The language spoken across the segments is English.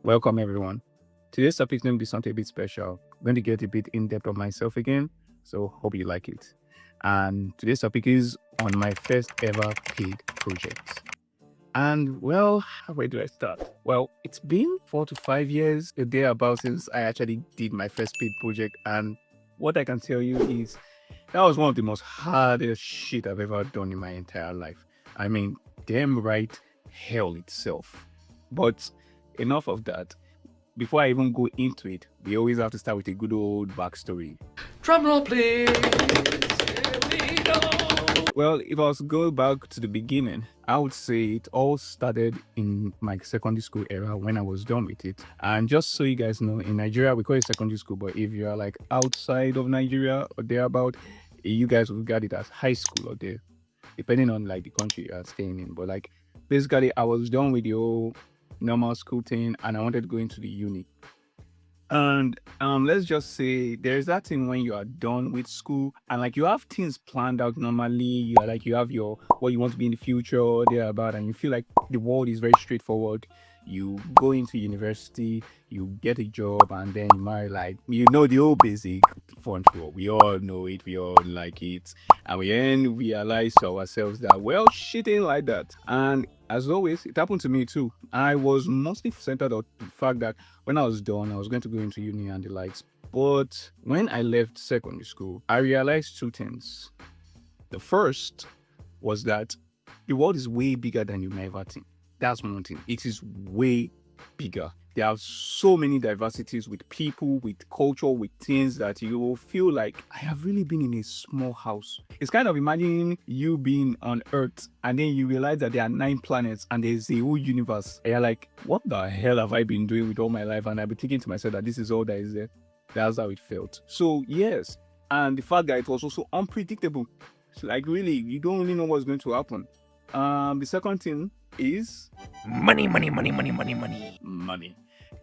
Welcome, everyone. Today's topic is going to be something a bit special. I'm going to get a bit in depth of myself again, so hope you like it. And today's topic is on my first ever paid project. And well, where do I start? Well, it's been 4 to 5 years, a day about since I actually did my first paid project. And what I can tell you is that was one of the most hardest shit I've ever done in my entire life. I mean, damn right, hell itself. But enough of that. Before I even go into it, we always have to start with a good old backstory. Drum roll, please. Here we go. Well, if I was to go back to the beginning, I would say it all started in my secondary school era when I was done with it. And just so you guys know, in Nigeria, we call it secondary school, but if you are like outside of Nigeria or thereabout, you guys will regard it as high school or there, depending on like the country you are staying in. But like basically, I was done with the whole normal school thing and I wanted to go into the uni. And let's just say there's that thing when you are done with school and like you have things planned out normally. You have your what you want to be in the future or thereabout, and you feel like the world is very straightforward. You go into university, you get a job, and then you marry. Like the whole basic fun flow. We all know it. We all like it, and we then realize to ourselves that shit ain't like that. And as always, it happened to me too. I was mostly centered on the fact that when I was done, I was going to go into uni and the likes. But when I left secondary school, I realized two things. The first was that the world is way bigger than you may ever think. That's one thing. It is way bigger. There are so many diversities with people, with culture, with things that you will feel like I have really been in a small house. It's kind of imagining you being on Earth and then you realize that there are 9 planets and there's a whole universe. And you're like, what the hell have I been doing with all my life? And I've been thinking to myself that this is all that is there. That's how it felt. So yes, and the fact that it was also unpredictable. So, like really, you don't really know what's going to happen. The second thing is Money. money.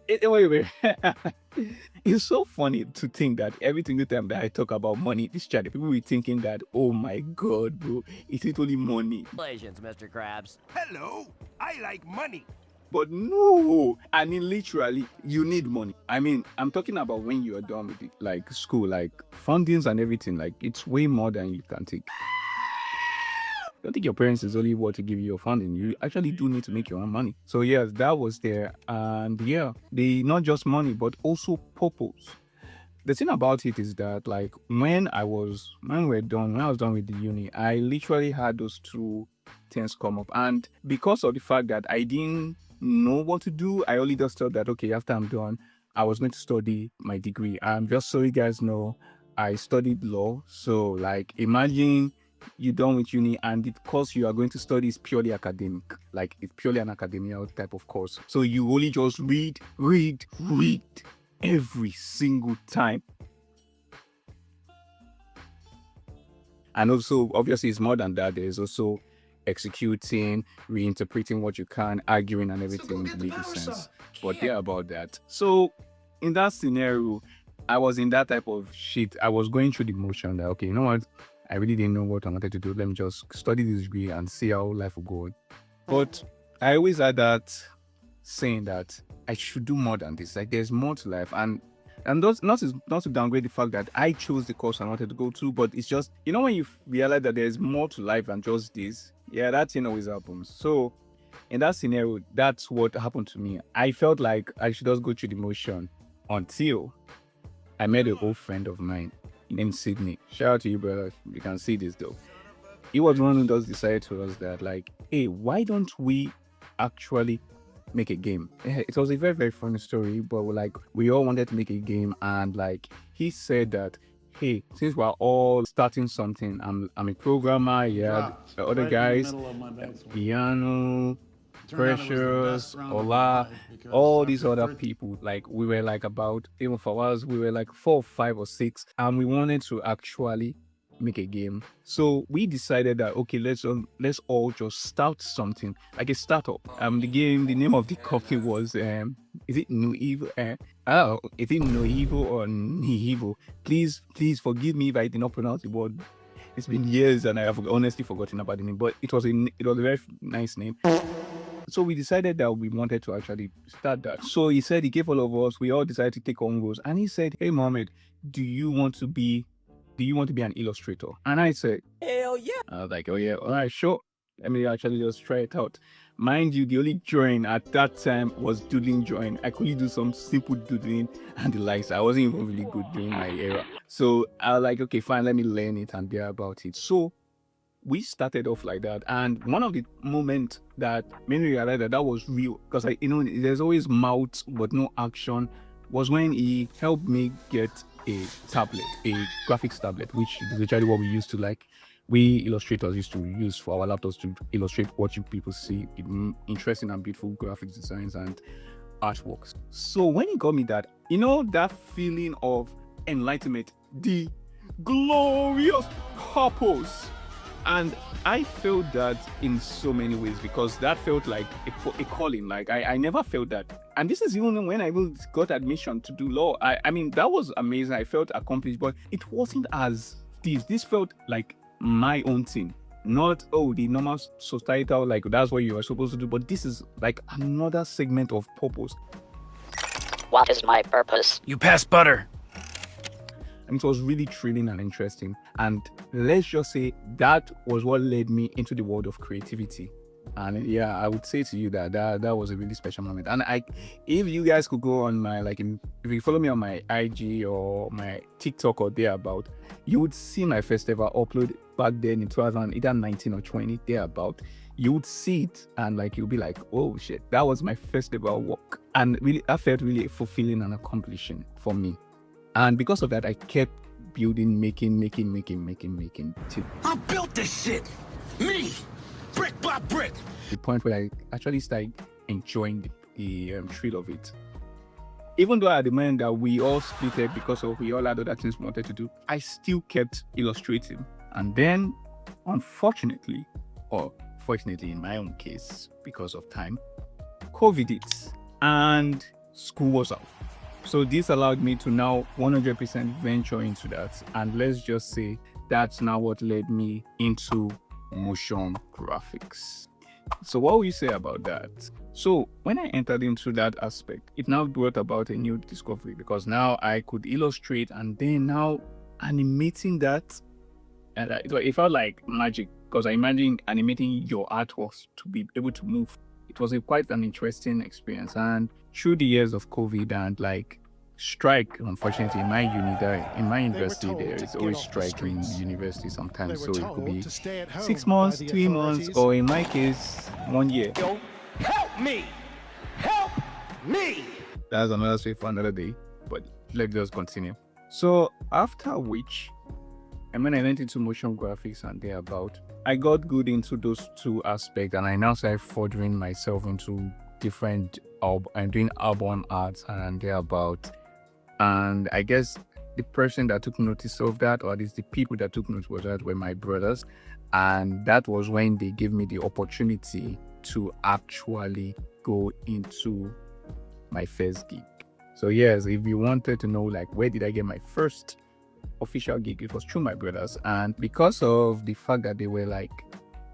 Wait. It's so funny to think that every single time that I talk about money, this chat, people will be thinking that, oh my god, bro, it's literally money. Congratulations, Mr. Krabs. Hello, I like money. But no, I mean literally, you need money. I mean, I'm talking about when you are done with it, like school, like fundings and everything. Like it's way more than you can take. Don't think your parents is only what to give you your funding. You actually do need to make your own money. So yes, that was there, and yeah, they not just money but also purpose. The thing about it is that like when I was done with the uni, I literally had those two things come up, and because of the fact that I didn't know what to do, I only just thought that okay, after I'm done, I was going to study my degree. And just so you guys know, I studied law. So like imagine you're done with uni and the course you are going to study is purely academic. Like it's purely an academia type of course. So you only just read every single time. And also, obviously, it's more than that. There's also executing, reinterpreting what you can, arguing, and everything in legal sense. But yeah, about that. So, in that scenario, I was in that type of shit. I was going through the motion that, okay, you know what? I really didn't know what I wanted to do. Let me just study this degree and see how life will go. But I always had that saying that I should do more than this. Like, there's more to life. And not to downgrade the fact that I chose the course I wanted to go to, but it's just, when you realize that there's more to life than just this, yeah, that thing always happens. So in that scenario, that's what happened to me. I felt like I should just go through the motion until I met an old friend of mine named Sydney. Shout out to you, brother. You can see this though. He was one who just decided to us that like, hey, why don't we actually make a game? It was a very, very funny story, but we all wanted to make a game, and like he said that, hey, since we're all starting something, I'm a programmer, yeah, the other guys, piano, Precious, Ola, all these other people, like we were like about, even for us, we were like 4, 5, or 6, and we wanted to actually make a game. So we decided that okay, let's all just start something like a startup. The name of the company was is it New Evil? Is it No Evil or Nihivo? Please forgive me if I did not pronounce the word. It's been years and I have honestly forgotten about the name, but it was a very nice name. So we decided that we wanted to actually start that. So he said he gave all of us, we all decided to take on roles. And he said, hey Mohammed, do you want to be an illustrator? And I said, hell yeah. I was like, oh yeah, all right, sure. Let me actually just try it out. Mind you, the only drawing at that time was doodling drawing. I could do some simple doodling and the likes. I wasn't even really good during my era. So I was like, okay, fine, let me learn it and be about it. So we started off like that. And one of the moments that made me realize that was real, because there's always mouth but no action, was when he helped me get a tablet, a graphics tablet, which is literally what we used to like. We illustrators used to use for our laptops to illustrate what you people see, interesting and beautiful graphics designs and artworks. So when he got me that, that feeling of enlightenment, the glorious purpose. And I felt that in so many ways, because that felt like a calling. Like I never felt that. And this is even when I got admission to do law. I mean, that was amazing. I felt accomplished, but it wasn't as this. This felt like my own thing. Not, the normal societal, like that's what you are supposed to do. But this is like another segment of purpose. What is my purpose? You pass butter. And it was really thrilling and interesting. And let's just say that was what led me into the world of creativity. And yeah, I would say to you that was a really special moment. And if you guys could go on my, if you follow me on my IG or my TikTok or thereabout, you would see my first ever upload back then in 2019 or 20, thereabout. You would see it and you'll be like, oh shit, that was my first ever work. And really, that felt really fulfilling and accomplishing for me. And because of that, I kept building, making. I built this shit. Me, brick by brick. The point where I actually started enjoying the thrill of it. Even though at the moment that we all split it because we all had other things we wanted to do, I still kept illustrating. And then, unfortunately, or fortunately in my own case, because of time, COVID hit and school was out. So this allowed me to now 100% venture into that. And let's just say that's now what led me into motion graphics. So what will you say about that? So when I entered into that aspect, it now brought about a new discovery, because now I could illustrate and then now animating that. And it felt like magic, because I imagine animating your artworks to be able to move. It was quite an interesting experience. And through the years of COVID and strike, unfortunately, in my university, there is always strike in university sometimes. So it could be 6 months, 3 months, or in my case, 1 year. Yo, help me! Help me! That's another story for another day, but let's just continue. So after which, and when I went into motion graphics and thereabout, I got good into those two aspects, and I now started furthering myself into different and doing album arts and thereabout. And I guess the person that took notice of that, or at least the people that took notice of that, were my brothers. And that was when they gave me the opportunity to actually go into my first gig. So yes, if you wanted to know where did I get my first official gig, it was through my brothers. And because of the fact that they were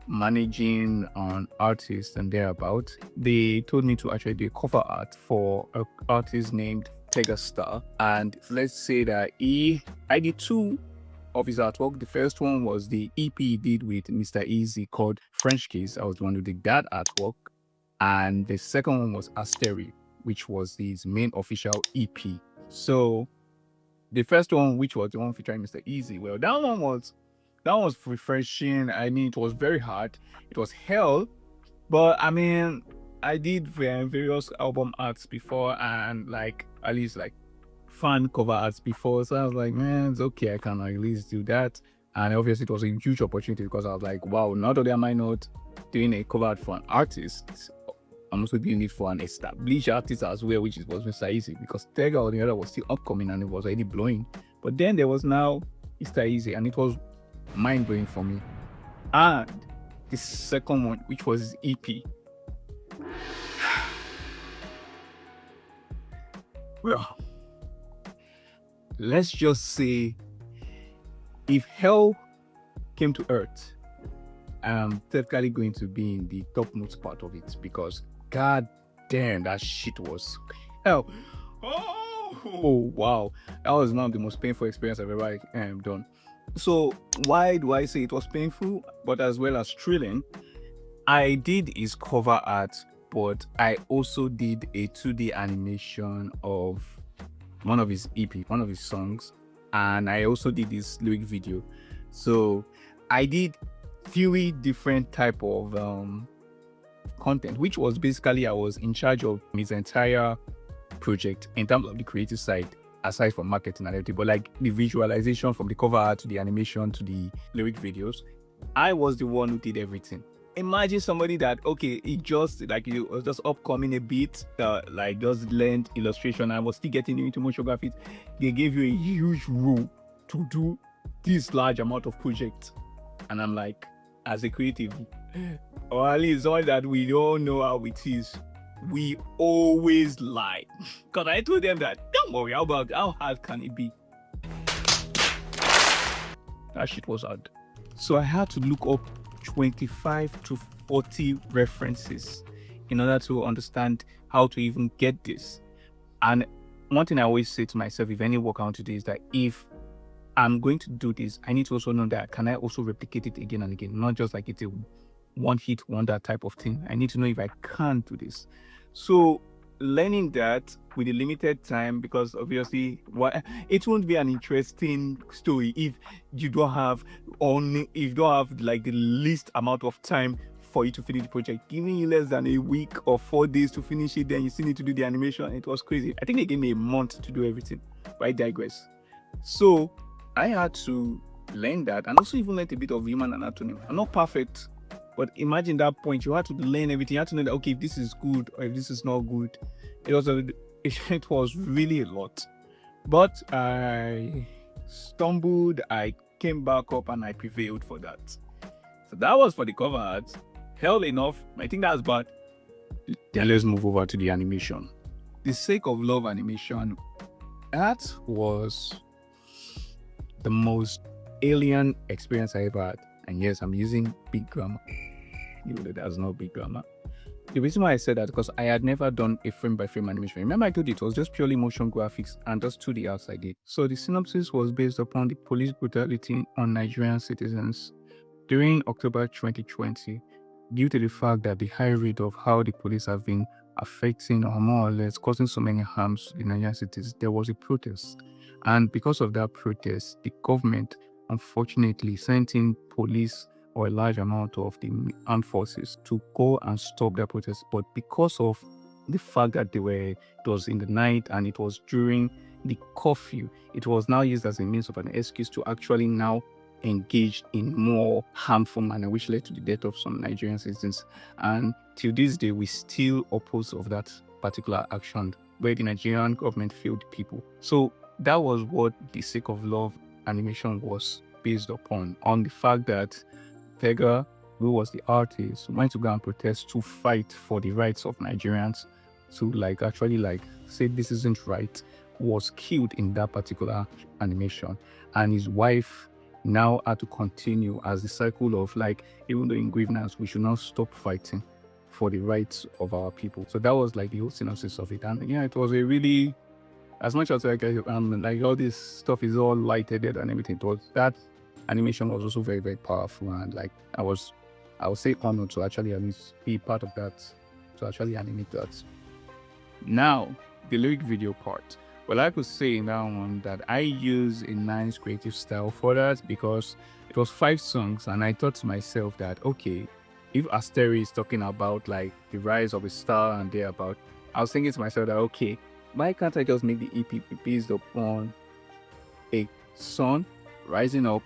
managing on artists and thereabout, they told me to actually do a cover art for an artist named Tegastar. And let's say that I did two of his artwork. The first one was the EP he did with Mr. Easy called French Kiss. I was the one who did that artwork. And the second one was Asteri, which was his main official EP. So the first one, which was the one featuring Mr. Easy, well, that one was refreshing. I mean, it was very hard. It was hell, but I mean, I did various album arts before, and at least fan cover arts before. So I was like, man, it's okay. I can at least do that. And obviously, it was a huge opportunity, because I was like, wow, not only am I not doing a cover art for an artist, I'm also doing it for an established artist as well, which was Mr. Easy, because Tega or the other was still upcoming and it was already blowing. But then there was now Mr. Easy, and it was mind-blowing for me. And the second one, which was his EP. Well, let's just say if hell came to earth I'm technically going to be in the topmost part of it because god damn, that shit was hell. Oh wow, that was one of the most painful experience I've ever done. So why do I say it was painful but as well as thrilling? I did his cover art, but I also did a 2D animation of one of his EP, one of his songs, and I also did this lyric video. So I did 3 different type of content, which was basically I was in charge of his entire project in terms of the creative side, aside from marketing and everything, but like the visualization from the cover art to the animation to the lyric videos, I was the one who did everything. Imagine somebody that he just like it was just upcoming a bit, like just learned illustration and was still getting into motion graphics. They gave you a huge role to do this large amount of projects, and I'm like, as a creative, or at least all that we don't know how it is, we always lie. Because I told them that don't worry about how hard can it be. That shit was hard. So I had to look up 25 to 40 references in order to understand how to even get this. And one thing I always say to myself, if any work I want to do, is that if I'm going to do this, I need to also know that can I also replicate it again and again, not just like it's a one hit wonder type of thing. I need to know if I can do this. So learning that with a limited time, because obviously it won't be an interesting story if you don't have like the least amount of time for you to finish the project. Giving you less than a week or 4 days to finish it, then you still need to do the animation. It was crazy. I think they gave me a month to do everything, but I digress. So I had to learn that, and also even learn a bit of human anatomy. I'm not perfect, but imagine that point. You had to learn everything. You had to know that if this is good or if this is not good. It was really a lot. But I stumbled, I came back up, and I prevailed for that. So that was for the cover art. Hell enough. I think that's bad. Then let's move over to the animation. The Sake of Love animation. That was the most alien experience I ever had. And yes, I'm using big grammar, even though there's no big grammar. The reason why I said that, because I had never done a frame-by-frame animation. Remember I told you it was just purely motion graphics and just 2D outside it. So the synopsis was based upon the police brutality on Nigerian citizens during October 2020, due to the fact that the high rate of how the police have been affecting or more or less causing so many harms to the Nigerian cities. There was a protest. And because of that protest, the government unfortunately sent in police or a large amount of the armed forces to go and stop that protest. But because of the fact that it was in the night and it was during the curfew, it was now used as a means of an excuse to actually now engage in more harmful manner, which led to the death of some Nigerian citizens. And till this day, we still oppose of that particular action where the Nigerian government failed people. So that was what the Sake of Love animation was based upon, on the fact that Tega, who was the artist, went to go and protest to fight for the rights of Nigerians, to actually say this isn't right, was killed in that particular animation. And his wife now had to continue as the cycle of even though in grievance we should not stop fighting for the rights of our people. So that was the whole synopsis of it. And yeah, it was a really, as much as all this stuff is all lightheaded and everything, it was, that animation was also very, very powerful. And I would say honored to actually at least be part of that, to actually animate that. Now, the lyric video part. Well, I could say in that one that I use a nice creative style for that, because it was 5 songs, and I thought to myself that, okay, if Asteri is talking about the rise of a star and thereabout, I was thinking to myself that, okay, why can't I just make the EP based upon a sun rising up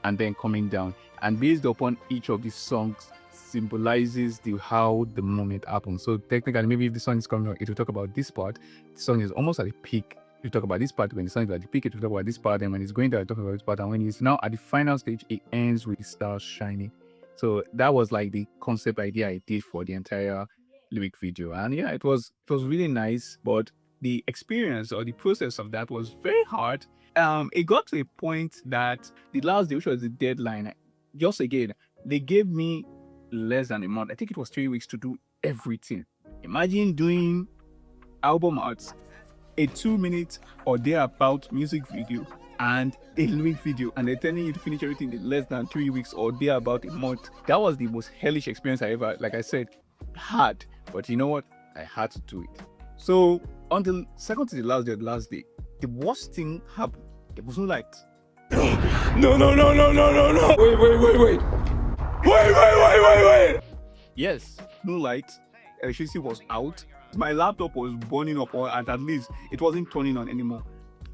and then coming down, and based upon each of these songs symbolizes how the moment happens. So technically, maybe if the sun is coming out, it will talk about this part. The sun is almost at the peak, you talk about this part. When the sun is at the peak, it will talk about this part, and when it's going down, talk about this part, and when it's now at the final stage, it ends with the stars shining. So that was the concept idea I did for the entire lyric video. And yeah, it was really nice, but the experience or the process of that was very hard. It got to a point that the last day, which was the deadline, just again, They gave me less than a month. I think it was 3 weeks to do everything. Imagine doing album art, a 2-minute or thereabout music video, and a lyric video, and they're telling you to finish everything in less than 3 weeks or thereabout a month. That was the most hellish experience I ever, like I said, had. But you know what? I had to do it. So on the second to the last day, the worst thing happened. There was no light. No. Wait. Yes, no light. Electricity was out. My laptop was burning up, or at least it wasn't turning on anymore.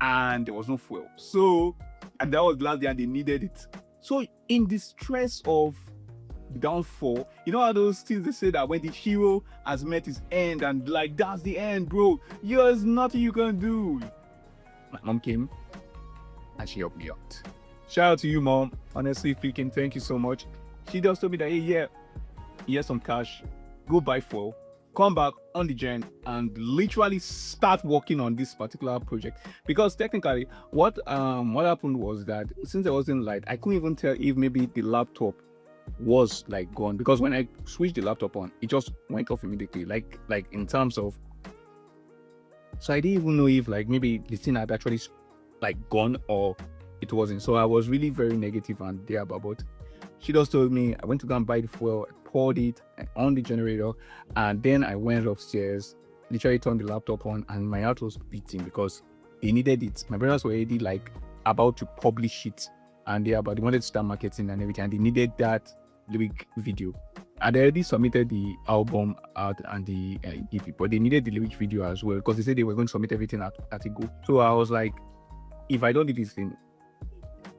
And there was no fuel. So, and that was the last day and they needed it. So in the stress of downfall, you know how those things they say that when the hero has met his end and like that's the end, bro, there's nothing you can do. My mom came and she helped me out. Shout out to you, mom. Honestly speaking, thank you so much. She just told me that, hey, yeah, here's some cash, go buy fuel, come back on the gen and literally start working on this particular project. Because technically what happened was that since there wasn't light, I couldn't even tell if maybe the laptop was like gone, because when I switched the laptop on, it just went off immediately, like in terms of, so I didn't even know if like maybe the thing had actually like gone or it wasn't. So I was really very negative and there about, but she just told me, I went to go and buy the fuel, I poured it on the generator, and then I went upstairs, literally turned the laptop on, and my heart was beating because they needed it. My brothers were already like about to publish it, and they wanted to start marketing and everything, and they needed that lyric video. I'd already submitted the album art and the EP, but they needed the lyric video as well because they said they were going to submit everything at a go. So I was like, if I don't do this thing,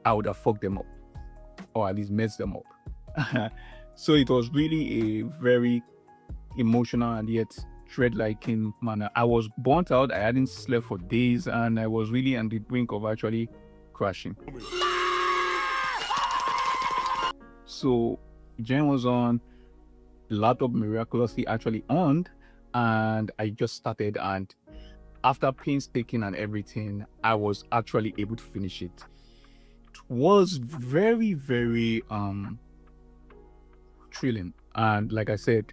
I would have fucked them up, or at least messed them up. So it was really a very emotional and yet dread-liking manner. I was burnt out. I hadn't slept for days, and I was really on the brink of actually crashing. So gen was on, the laptop miraculously actually on, and I just started, and after painstaking and everything, I was actually able to finish it. It was very, very thrilling, and like I said,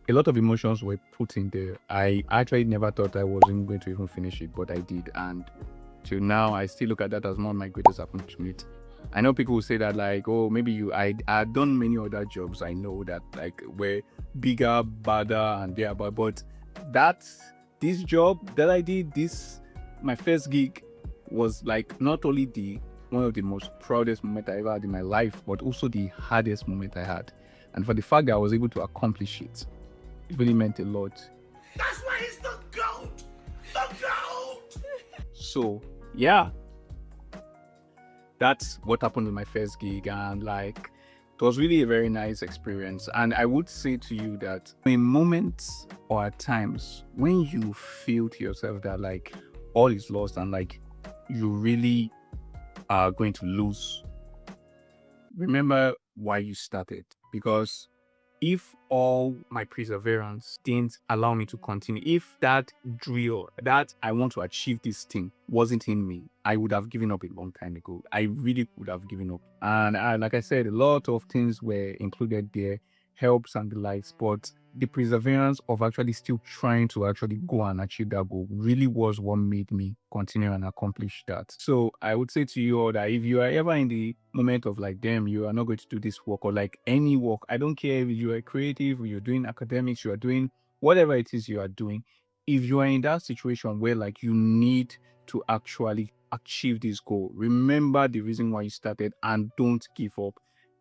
a lot of emotions were put in there. I actually never thought I wasn't going to even finish it, but I did, and till now I still look at that as one of my greatest accomplishments. I know people will say that like, oh, maybe I've done many other jobs, I know that like were bigger, badder and thereby, but this job that I did, my first gig, was like not only one of the most proudest moments I ever had in my life, but also the hardest moment I had. And for the fact that I was able to accomplish it, it really meant a lot. That's why he's the GOAT! The GOAT! So yeah, that's what happened with my first gig, and like it was really a very nice experience. And I would say to you that in moments or at times when you feel to yourself that like all is lost and like you really are going to lose, remember why you started. Because if all my perseverance didn't allow me to continue, if that drill, that I want to achieve this thing wasn't in me, I would have given up a long time ago. I really would have given up. And like I said, a lot of things were included there, helps and the likes, but the perseverance of actually still trying to actually go and achieve that goal really was what made me continue and accomplish that. So I would say to you all that if you are ever in the moment of like, damn, you are not going to do this work, or like any work, I don't care if you are creative, or you're doing academics, you are doing whatever it is you are doing, if you are in that situation where like you need to actually achieve this goal, remember the reason why you started and don't give up.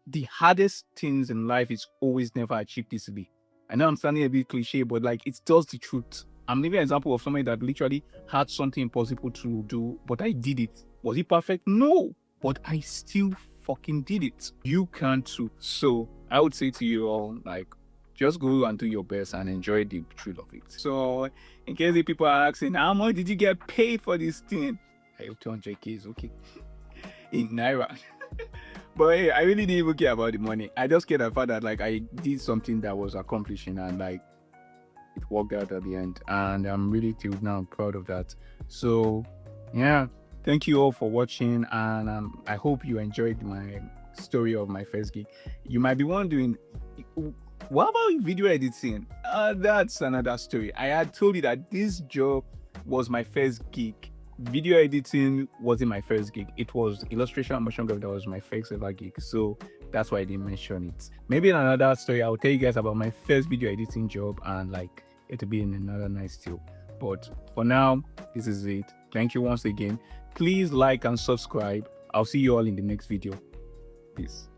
The hardest things in life is always never achieved easily. I know I'm sounding a bit cliche, but like it's just the truth. I'm giving an example of somebody that literally had something impossible to do, but I did it. Was it perfect? No, but I still fucking did it. You can too. So I would say to you all, like, just go and do your best and enjoy the thrill of it. So in case the people are asking, how much did you get paid for this thing? I hope 200K is okay. In Naira. But hey, I really didn't even care about the money. I just cared about that like I did something that was accomplishing, and like it worked out at the end. And I'm really till now proud of that. So yeah, thank you all for watching, and I hope you enjoyed my story of my first gig. You might be wondering, what about video editing? That's another story. I had told you that this job was my first gig. Video editing wasn't my first gig. It was illustration and motion graphic that was my first ever gig. So that's why I didn't mention it. Maybe in another story, I'll tell you guys about my first video editing job, and like it'll be in another night still. But for now, this is it. Thank you once again. Please like and subscribe. I'll see you all in the next video. Peace.